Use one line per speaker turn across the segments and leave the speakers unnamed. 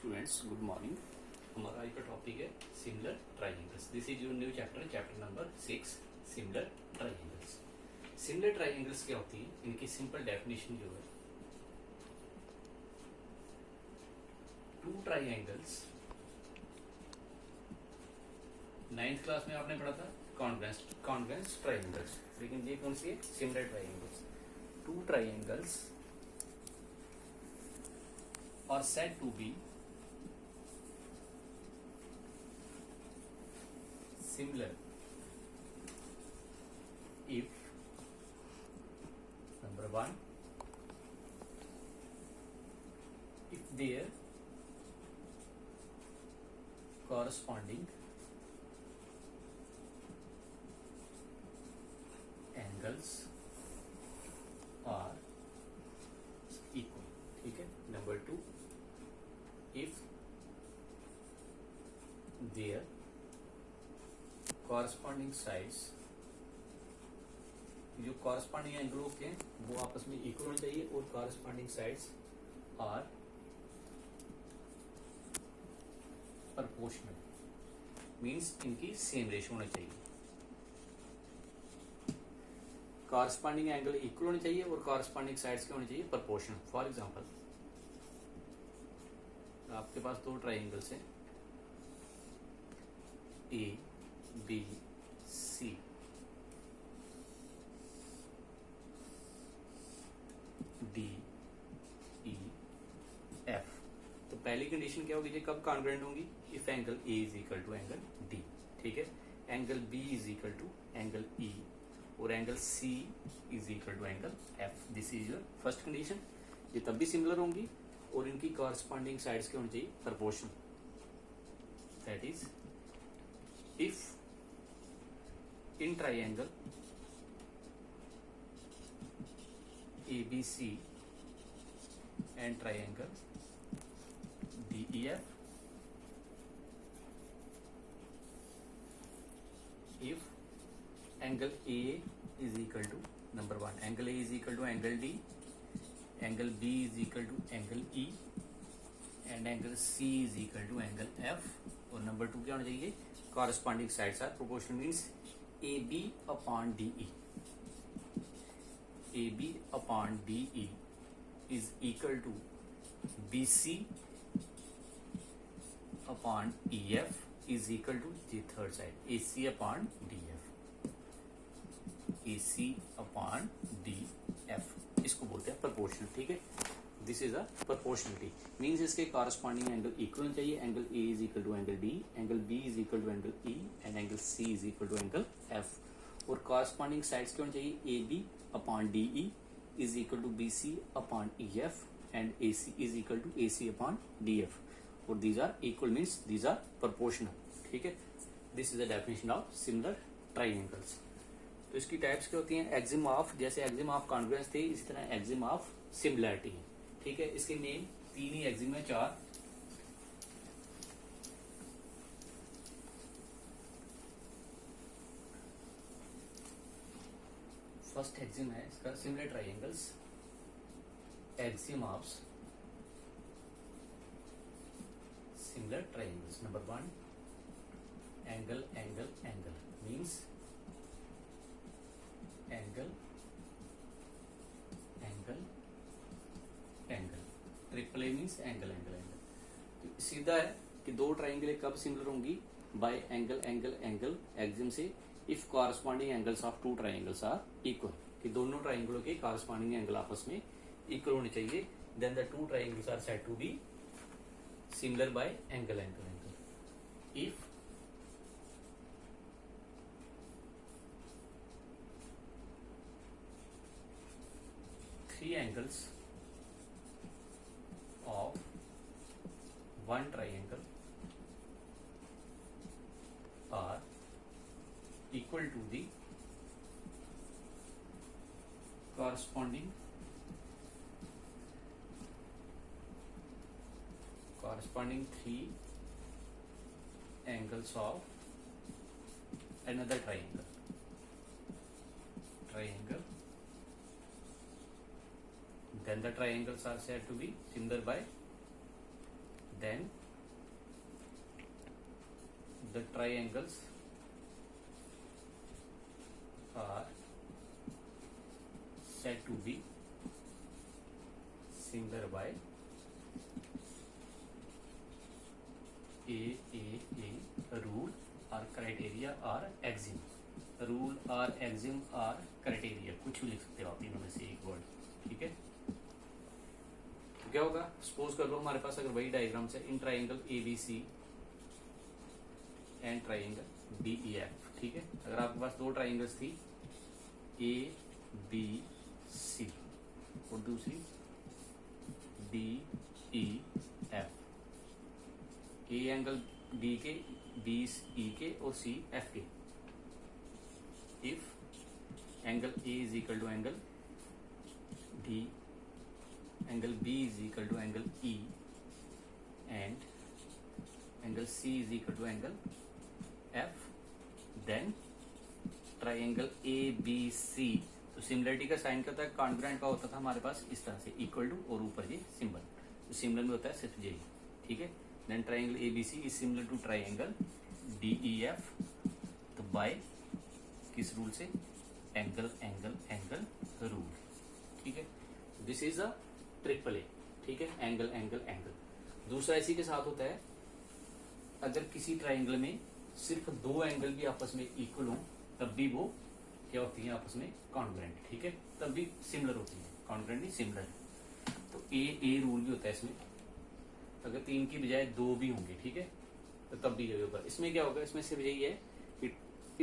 Students, good morning. हमारा आज का टॉपिक है similar triangles. This is your new chapter, chapter number 6, similar triangles. Similar triangles क्या होती है, इनकी सिंपल डेफिनेशन जो है, टू ट्राइंगल्स। 9th क्लास में आपने पढ़ा था कॉन्वेक्स ट्राइंगल्स, लेकिन ये कौन सी है? Similar triangles. Two triangles are said to be similar if number one, if their corresponding angles are equal। ठीक है। Number two, if their corresponding sides, जो corresponding एंगल होते हैं वो आपस में इक्वल होने चाहिए, और corresponding sides are proportional, means इनकी सेम रेशियो होना चाहिए। corresponding एंगल इक्वल होने चाहिए और corresponding sides क्या होनी चाहिए? proportional। फॉर एग्जाम्पल, आपके पास दो ट्राइंगल्स हैं A B C, D E F. तो पहली कंडीशन क्या होगी जी, कब कॉन्ग्रुएंट होंगी? If angle A is equal to angle D. ठीक है। Angle B is equal to angle E और angle C is equal to angle F. This is your first condition. ये तब भी सिमिलर होंगी और इनकी कॉरस्पॉन्डिंग साइड्स क्या होनी चाहिए? Proportional. That is if in triangle ABC and triangle DEF, if angle A is equal to number one, angle A is equal to angle D, angle B is equal to angle E, and angle C is equal to angle F, और number two क्या होना चाहिए? Corresponding sides are proportional, means AB upon DE, AB upon DE is equal to BC upon EF is equal to the third side AC upon DF, AC upon DF, इसको बोलते हैं proportional. ठीक है। This is a proportionality, means इसके corresponding angle equal होना चाहिए। Angle A is equal to angle D, angle B is equal to angle E, and angle C is equal to angle F. और corresponding sides क्या होनी चाहिए? A B upon D E is equal to BC upon EF and AC is equal to AC upon DF, or these are equal, means these are proportional। ठीक है। This is the definition of similar triangles। तो इसकी types क्या होती हैं? Exim of, जैसे Exim of congruence थे, इसी तरह एक्सिम ऑफ सिमिलैरिटी है। ठीक है। इसके नेम तीन ही एक्सिम है, चार। फर्स्ट एक्सिम है इसका similar triangles, axiom of similar triangles. Number one, angle angle angle, means angle angle angle. Triple A means angle angle angle. तो सीधा है कि दो ट्राइंगल कब सिमिलर होंगी? By angle angle angle axiom से, if corresponding angles of two triangles are equal, कि दोनों ट्राइंगलों के कॉरस्पॉन्डिंग एंगल आपस में इक्वल होने चाहिए। Then the two triangles are said to be similar by angle angle angle. If three angles of one triangle are equal to the corresponding three angles of another triangle, then the triangles are said to be similar by then the triangles are said to be similar by a rule or criteria or axiom. Rule और Exim और criteria, कुछ भी लिख सकते हो आप तीनों में से एक वर्ड, ठीक है। तो क्या होगा, सपोज कर लो हमारे पास अगर वही डायग्राम से इन triangle ABC and triangle DEF, ठीक है। अगर आपके पास दो ट्राइंगल्स थी ABC और दूसरी DEF, A एंगल D के, B E के और C F के। If angle A is equal to angle D, angle B is equal to angle E, and angle C is equal to angle F, then triangle ABC, तो similarity का sign क्या होता है, congruent का होता था हमारे पास इस तरह से इक्वल टू और ऊपर ये सिंबल, तो सिमिलर में होता है सिर्फ यही, ठीक है। Then triangle ABC is similar to triangle DEF, तो बाय किस रूल से, एंगल एंगल एंगल रूल, ठीक है। This is a triple A, ठीक है, एंगल एंगल एंगल। दूसरा इसी के साथ होता है, अगर किसी ट्राइंगल में सिर्फ दो एंगल भी आपस में इक्वल हो तब भी वो क्या होती है, आपस में कॉन्ग्रुएंट, ठीक है, तब भी सिमिलर होती है, कॉन्ग्रुएंट नहीं सिमिलर। तो ए रूल भी होता है इसमें, अगर तीन की बजाय दो भी होंगे, ठीक है, तो तब भी यही होगा। इसमें क्या होगा, इसमें सिर्फ यही है कि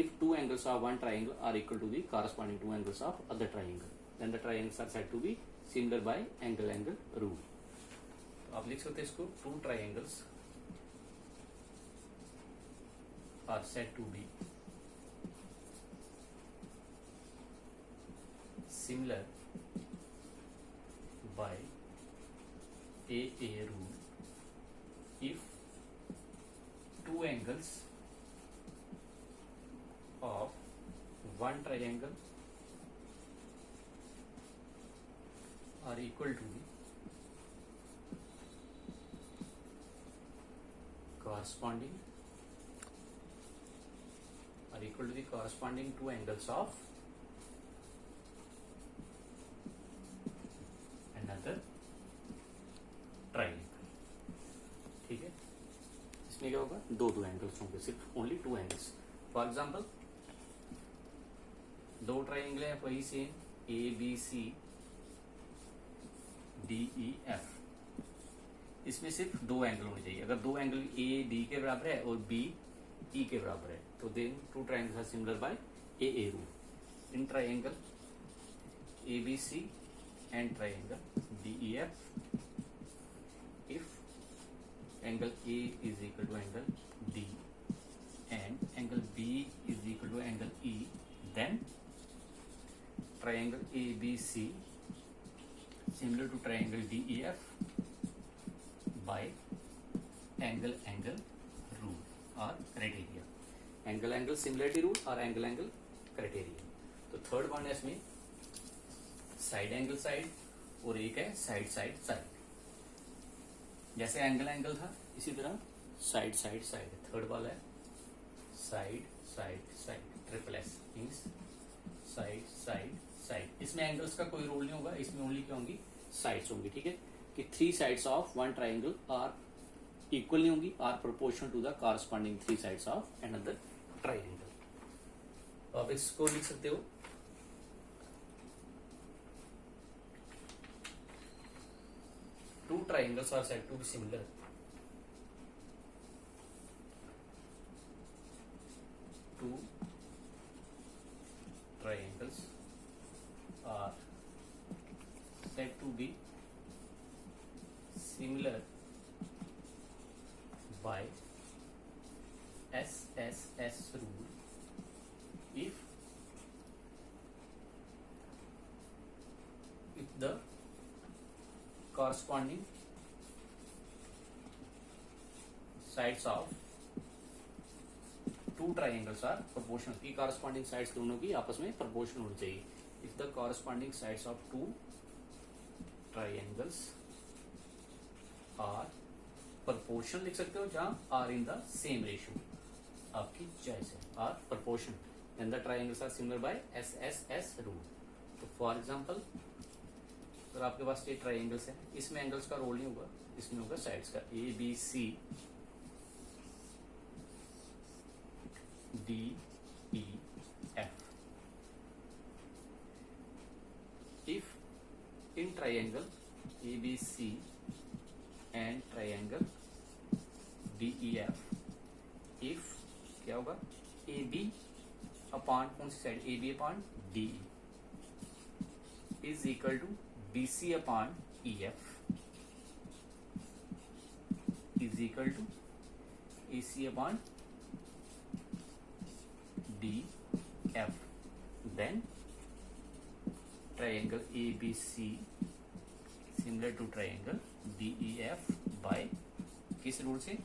if two angles of one triangle are equal to the corresponding two angles of other triangle, then the triangles are said to be similar by angle angle rule. तो आप लिख सकते हैं इसको, two triangles are said to be similar by a rule if two angles of one triangle are equal to the corresponding two angles of another triangle, ठीक है। इसमें क्या होगा, दो एंगल्स होंगे, सिर्फ only two angles. For example दो triangle है वही सेम ABC DEF, इसमें सिर्फ दो एंगल होने चाहिए। अगर दो एंगल AD के बराबर है और BE के बराबर है तो then two triangles are similar by AA rule. In triangle ABC and triangle DEF, if angle A is equal to angle D and angle B is equal to angle E, then triangle ABC similar to triangle DEF by angle angle rule or criteria, angle angle similarity rule or angle angle criteria। तो third one है इसमें side angle side और एक है side side side. जैसे angle angle था इसी तरह साइड साइड साइड, थर्ड वाला है side side side, triple S means side side side. इसमें एंगल्स का कोई रोल नहीं होगा, इसमें ओनली क्या होंगी, साइड्स होंगी, ठीक है। कि three sides of one triangle are equal नहीं होंगी, are proportional to the corresponding three sides of another triangle. आप इसको लिख सकते हो, two triangles are said to be similar two triangles are said to be similar by SSS rule if the corresponding sides of two triangles are proportional। की corresponding sides दोनों की आपस में proportional होनी चाहिए। if the corresponding sides of two triangles are proportion लिख सकते हो, जहां are in the same ratio, आपकी चॉइस है, are proportion. Then the triangles are similar by S S S rule. तो फॉर एग्जांपल अगर आपके पास ये ट्राइंगल्स है, इसमें एंगल्स का रोल नहीं होगा, इसमें होगा साइड्स का, A B C D E F. If in triangle ABC and triangle DEF, if क्या होगा, AB अपॉन कौन सी side, AB upon DE is equal to BC upon EF is equal to AC upon DF, then triangle ABC similar to triangle DEF by किस rule से,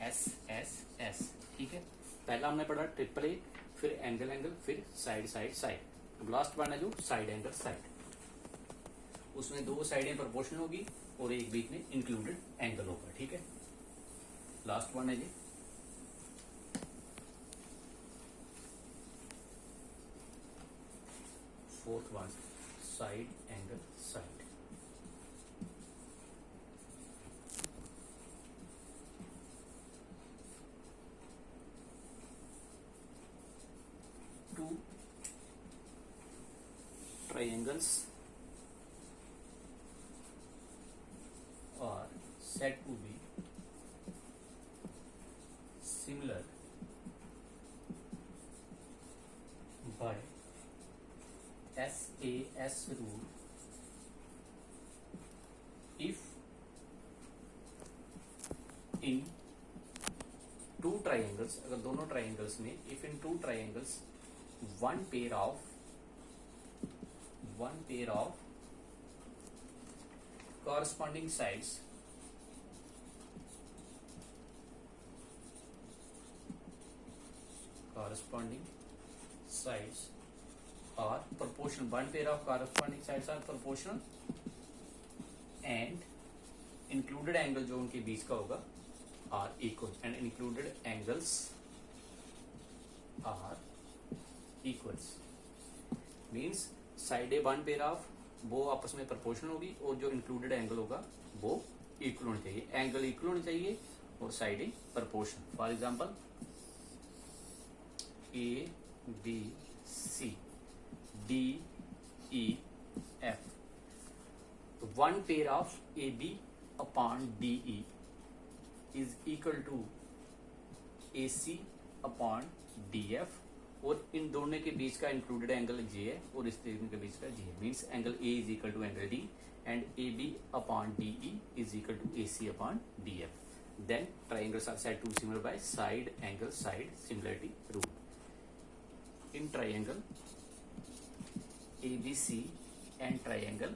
SSS। ठीक है, पहला हमने पढ़ा ट्रिपल ए, फिर एंगल एंगल, फिर side side side. Last one है जो साइड एंगल साइड, उसमें दो साइडें प्रोपोर्शनल होगी और एक बीच में इंक्लूडेड एंगल होगा। ठीक है, लास्ट वन है जी fourth one, side angle side. Two triangles are said to be similar by SAS rule if in two triangles, अगर दोनों triangles में, if in two triangles one pair of corresponding sides are proportional, one pair of corresponding sides are proportional and included angle जो उनके बीच का होगा are equal, and included angles are equals, means side A one pair of वो आपस में proportional होगी और जो इंक्लूडेड एंगल होगा वो इक्वल होना चाहिए, एंगल इक्वल होना चाहिए और side A proportional. For example A B C D E F, one pair of A B upon D E is equal to A C upon D F, और इन दोनों के बीच का इंक्लूडेड एंगल जे है और इस दोनों के बीच का जी है, means angle A is equal to angle D and A B upon D E is equal to A C upon D F. Then triangles are said to similar by side angle side similarity rule. In triangle ABC and triangle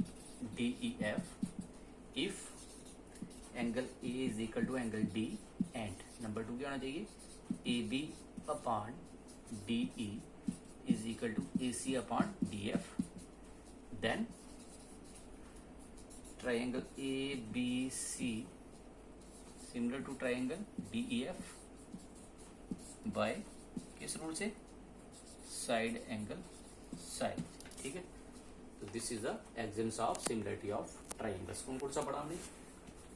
DEF, if angle A is equal to angle D and number 2 क्या होना चाहिए, AB upon DE is equal to AC upon DF, then triangle ABC similar to triangle DEF by किस rule से, side angle side. ठीक है, तो this is the exams of similarity of triangles. कौन कौन सा पढ़ा हमने,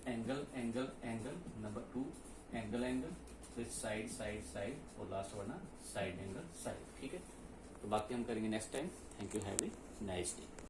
angle angle angle, number 2 angle angle, फिर साइड साइड साइड और last one side angle side. ठीक है, तो बाकी हम करेंगे next time. Thank you, have a nice day.